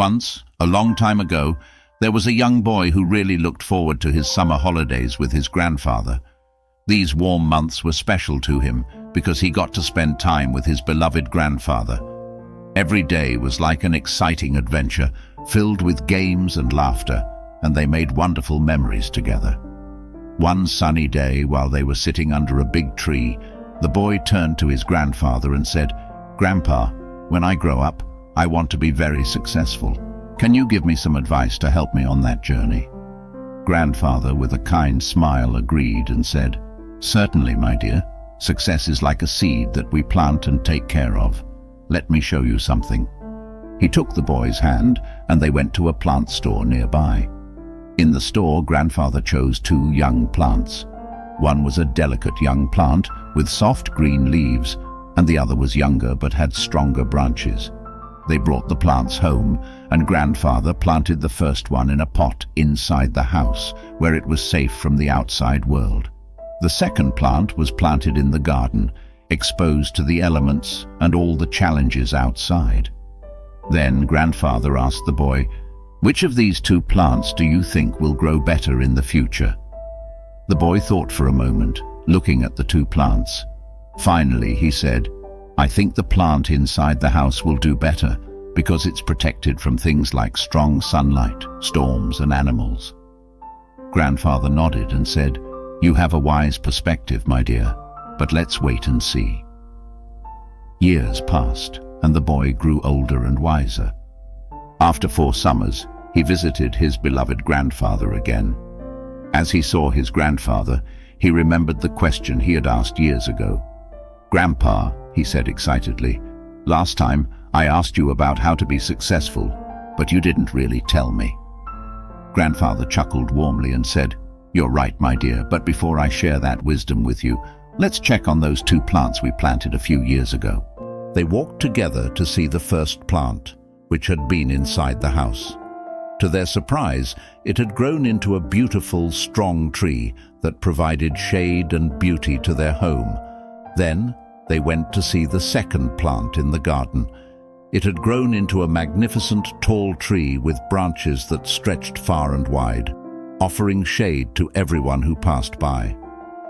Once, a long time ago, there was a young boy who really looked forward to his summer holidays with his grandfather. These warm months were special to him because he got to spend time with his beloved grandfather. Every day was like an exciting adventure, filled with games and laughter, and they made wonderful memories together. One sunny day, while they were sitting under a big tree, the boy turned to his grandfather and said, "Grandpa, when I grow up, I want to be very successful. Can you give me some advice to help me on that journey?" Grandfather, with a kind smile, agreed and said, "Certainly, my dear. Success is like a seed that we plant and take care of. Let me show you something." He took the boy's hand and they went to a plant store nearby. In the store, Grandfather chose two young plants. One was a delicate young plant with soft green leaves, and the other was younger but had stronger branches. They brought the plants home, and Grandfather planted the first one in a pot inside the house, where it was safe from the outside world. The second plant was planted in the garden, exposed to the elements and all the challenges outside. Then Grandfather asked the boy, "Which of these two plants do you think will grow better in the future?" The boy thought for a moment, looking at the two plants. Finally, he said, "I think the plant inside the house will do better because it's protected from things like strong sunlight, storms, and animals." Grandfather nodded and said, "You have a wise perspective, my dear, but let's wait and see." Years passed, and the boy grew older and wiser. After 4 summers, he visited his beloved grandfather again. As he saw his grandfather, he remembered the question he had asked years ago. "Grandpa," he said excitedly, "last time I asked you about how to be successful, but you didn't really tell me." Grandfather chuckled warmly and said, "You're right, my dear, but before I share that wisdom with you, let's check on those two plants we planted a few years ago." They walked together to see the first plant, which had been inside the house. To their surprise, it had grown into a beautiful, strong tree that provided shade and beauty to their home. Then they went to see the second plant in the garden. It had grown into a magnificent, tall tree with branches that stretched far and wide, offering shade to everyone who passed by.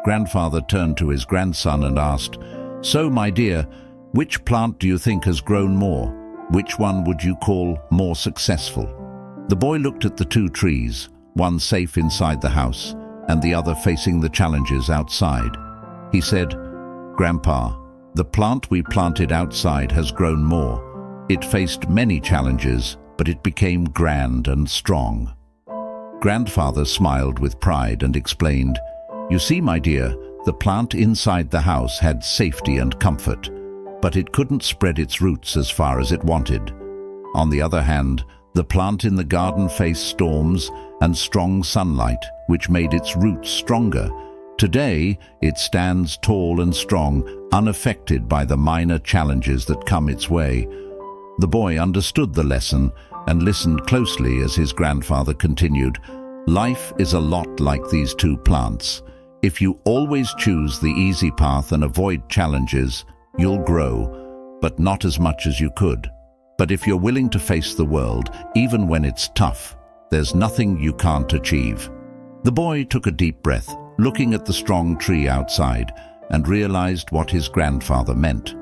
Grandfather turned to his grandson and asked, "So, my dear, which plant do you think has grown more? Which one would you call more successful?" The boy looked at the two trees, one safe inside the house and the other facing the challenges outside. He said, "Grandpa, the plant we planted outside has grown more. It faced many challenges, but it became grand and strong." Grandfather smiled with pride and explained, "You see, my dear, the plant inside the house had safety and comfort, but it couldn't spread its roots as far as it wanted. On the other hand, the plant in the garden faced storms and strong sunlight, which made its roots stronger. Today, it stands tall and strong, unaffected by the minor challenges that come its way." The boy understood the lesson and listened closely as his grandfather continued, "Life is a lot like these two plants. If you always choose the easy path and avoid challenges, you'll grow, but not as much as you could. But if you're willing to face the world, even when it's tough, there's nothing you can't achieve." The boy took a deep breath, looking at the strong tree outside, and realized what his grandfather meant.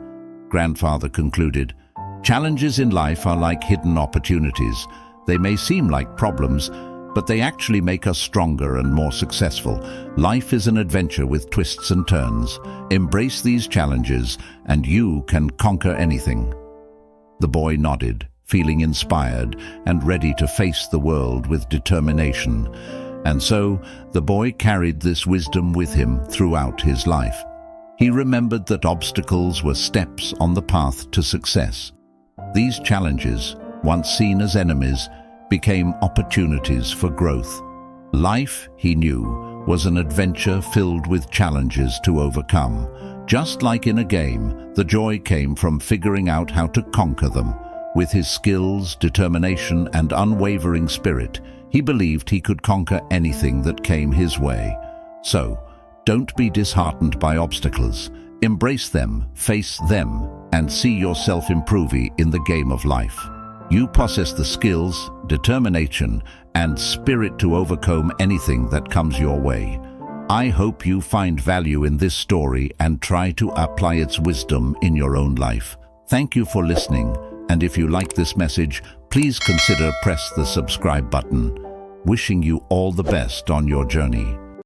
Grandfather concluded, "Challenges in life are like hidden opportunities. They may seem like problems, but they actually make us stronger and more successful. Life is an adventure with twists and turns. Embrace these challenges, and you can conquer anything." The boy nodded, feeling inspired and ready to face the world with determination. And so, the boy carried this wisdom with him throughout his life. He remembered that obstacles were steps on the path to success. These challenges, once seen as enemies, became opportunities for growth. Life, he knew, was an adventure filled with challenges to overcome. Just like in a game, the joy came from figuring out how to conquer them. With his skills, determination, and unwavering spirit, he believed he could conquer anything that came his way. So, don't be disheartened by obstacles. Embrace them, face them, and see yourself improving in the game of life. You possess the skills, determination, and spirit to overcome anything that comes your way. I hope you find value in this story and try to apply its wisdom in your own life. Thank you for listening, and if you like this message, please consider press the subscribe button. Wishing you all the best on your journey.